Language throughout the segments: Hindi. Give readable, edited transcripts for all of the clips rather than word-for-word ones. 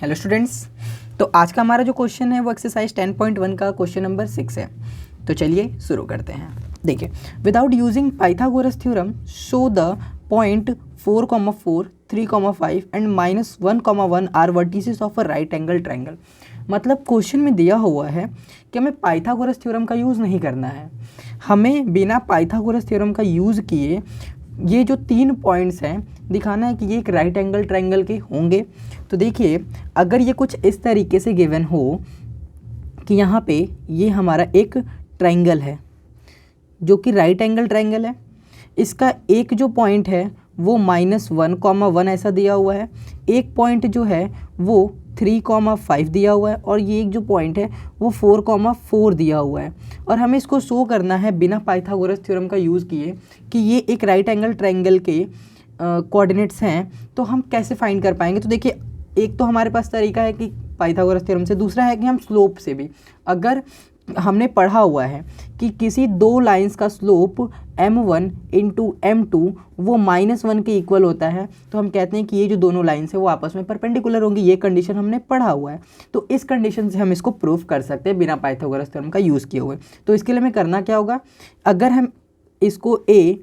Hello students. तो आज का हमारा जो क्वेश्चन है वो एक्सरसाइज 10.1 का क्वेश्चन नंबर 6 है। तो चलिए शुरू करते हैं। देखिए, without using Pythagoras theorem show the point 4,4, 3,5 and -1,1 are vertices of a right angle triangle. मतलब क्वेश्चन में दिया हुआ है कि हमें पाइथागोरस थ्योरम का यूज़ नहीं करना है। हमें बिना पाइथागोरस थ्योरम का यूज़ किए ये जो 3 पॉइंट्स हैं दिखाना है कि ये एक राइट एंगल ट्रायंगल के होंगे। तो देखिए, अगर ये कुछ इस तरीके से गिवन हो कि यहाँ पे ये हमारा एक ट्रायंगल है जो कि राइट एंगल ट्रायंगल है, इसका एक जो पॉइंट है वो -1,1 ऐसा दिया हुआ है, एक पॉइंट जो है वो 3,5 दिया हुआ है और ये एक जो पॉइंट है वो 4,4 दिया हुआ है। और हमें इसको शो करना है बिना पाइथागोरस थ्योरम का यूज़ किए कि ये एक राइट एंगल ट्रायंगल के कोऑर्डिनेट्स हैं। तो हम कैसे फाइंड कर पाएंगे? तो देखिए, एक तो हमारे पास तरीका है कि पाइथागोरस थ्योरम से, दूसरा है कि हम स्लोप से भी। अगर हमने पढ़ा हुआ है कि किसी दो लाइंस का स्लोप m1 इंटू m2 वो -1 के इक्वल होता है, तो हम कहते हैं कि ये जो दोनों लाइंस है वो आपस में परपेंडिकुलर होंगी। ये कंडीशन हमने पढ़ा हुआ है, तो इस कंडीशन से हम इसको प्रूफ कर सकते हैं बिना पाइथागोरस थ्योरम का यूज़ किए हुए। तो इसके लिए हमें करना क्या होगा? अगर हम इसको a,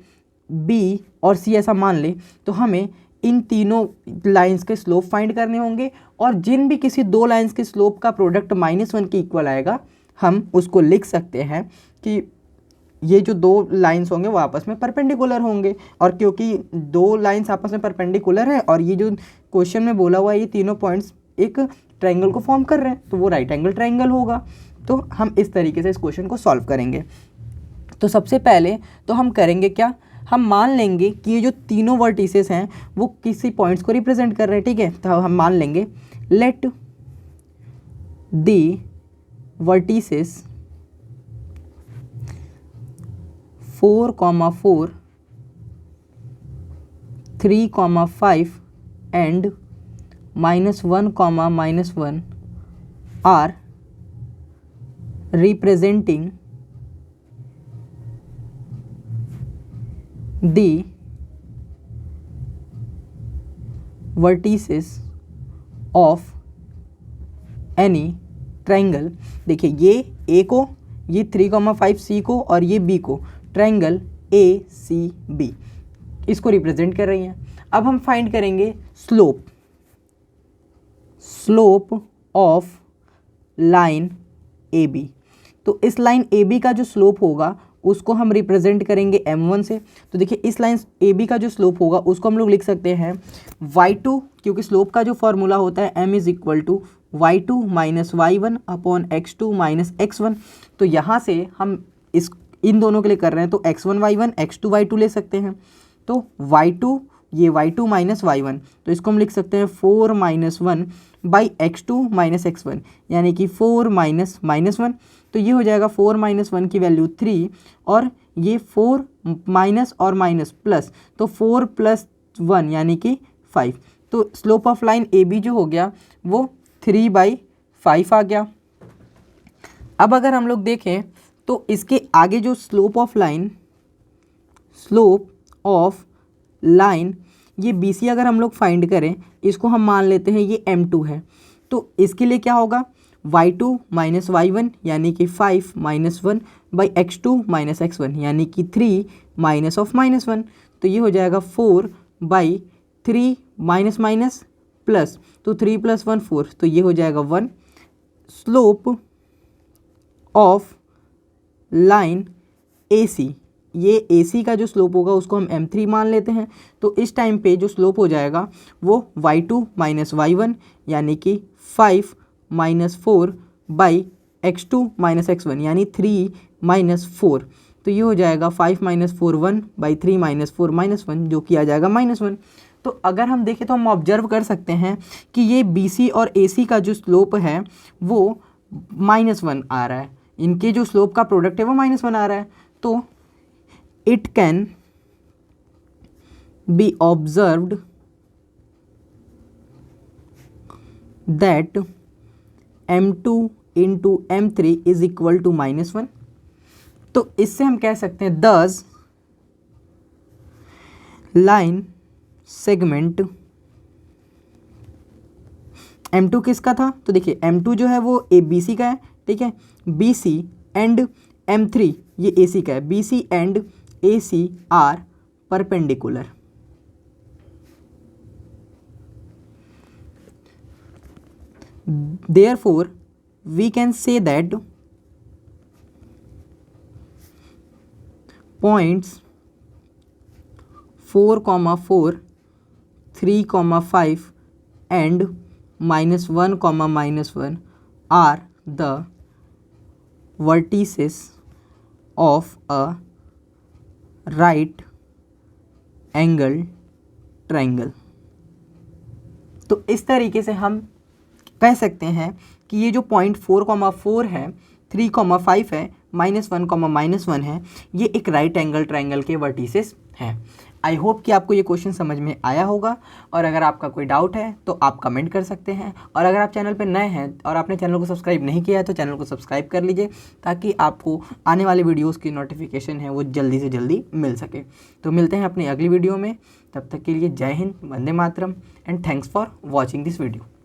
b और c ऐसा मान लें तो हमें इन तीनों लाइंस के स्लोप फाइंड करने होंगे, और जिन भी किसी दो लाइंस के स्लोप का प्रोडक्ट -1 के इक्वल आएगा हम उसको लिख सकते हैं कि ये जो दो लाइंस होंगे वो आपस में परपेंडिकुलर होंगे। और क्योंकि दो लाइंस आपस में परपेंडिकुलर है और ये जो क्वेश्चन में बोला हुआ है ये तीनों पॉइंट्स एक ट्रायंगल को फॉर्म कर रहे हैं, तो वो राइट एंगल ट्रायंगल होगा। तो हम इस तरीके से इस क्वेश्चन को सॉल्व करेंगे। तो सबसे पहले तो हम करेंगे क्या, हम मान लेंगे कि ये जो तीनों वर्टिसेस हैं वो किसी पॉइंट्स को रिप्रेजेंट कर रहे हैं। ठीक है, तो हम मान लेंगे let the vertices 4,4, 3,5 and -1,-1 are representing the vertices of any triangle. देखिए, ये ए को, ये 3,5 सी को और ये बी को, ट्रायंगल ए सी बी इसको रिप्रेजेंट कर रही हैं। अब हम फाइंड करेंगे slope of line A B. तो इस लाइन ए बी का जो स्लोप होगा उसको हम रिप्रेजेंट करेंगे m1 से। तो देखिए, इस लाइन ए बी का जो स्लोप होगा उसको हम लोग लिख सकते हैं y2, क्योंकि स्लोप का जो फॉर्मूला होता है m is equal to y2 minus y1 upon x2 minus x1। तो यहाँ से हम इन दोनों के लिए कर रहे हैं तो x1 y1 x2 y2 ले सकते हैं। तो y2, ये y2 माइनस y1, तो इसको हम लिख सकते हैं 4 - 1 बाई x2 माइनस x1, यानी कि 4 माइनस -1। तो ये हो जाएगा 4 - 1 की वैल्यू 3 और ये 4 माइनस और माइनस प्लस, तो 4 + 1 यानी कि 5। तो slope of line A B जो हो गया वो 3/5 आ गया। अब अगर हम लोग देखें तो इसके आगे जो स्लोप ऑफ लाइन ये बी सी अगर हम लोग फाइंड करें, इसको हम मान लेते हैं ये m2 है। तो इसके लिए क्या होगा, y2 माइनस y1 यानी कि 5 - 1 बाई x2 माइनस x1 यानी कि 3 माइनस ऑफ -1। तो ये हो जाएगा 4/3 माइनस माइनस प्लस, तो 3 + 1 4, तो ये हो जाएगा 1। स्लोप ऑफ लाइन ए सी, ये ए सी का जो स्लोप होगा उसको हम m3 मान लेते हैं। तो इस टाइम पे जो स्लोप हो जाएगा वो y2 माइनस y1 यानी कि 5 - 4 बाई x2 माइनस x1 यानी 3 - 4। तो ये हो जाएगा 5 - 4 1 बाई 3 - 4 -1, जो कि आ जाएगा -1। तो अगर हम देखें तो हम ऑब्जर्व कर सकते हैं कि ये बी सी और ए सी का जो स्लोप है वो -1 आ रहा है, इनके जो स्लोप का प्रोडक्ट है वो -1 आ रहा है। तो it can be observed that m2 into m3 is equal to -1। तो इससे हम कह सकते हैं thus line segment M2 किसका था, तो देखिए M2 जो है वो ए बी सी का है, ठीक है, बी सी एंड M3 ये ए सी का है, B C and A C are perpendicular. Therefore we can say that points 4,4, 3,5 and -1,-1 are the vertices of a right angle triangle। तो इस तरीके से हम कह सकते हैं कि ये जो पॉइंट 4,4 है, 3,5 है, -1,-1 है, ये एक राइट एंगल ट्रायंगल के वर्टिसेस हैं। आई होप कि आपको ये क्वेश्चन समझ में आया होगा, और अगर आपका कोई डाउट है तो आप कमेंट कर सकते हैं, और अगर आप चैनल पर नए हैं और आपने चैनल को सब्सक्राइब नहीं किया है तो चैनल को सब्सक्राइब कर लीजिए, ताकि आपको आने वाले वीडियोस की नोटिफिकेशन है वो जल्दी से जल्दी मिल सके। तो मिलते हैं अपनी अगली वीडियो में, तब तक के लिए जय हिंद, वंदे मातरम and thanks for watching this video.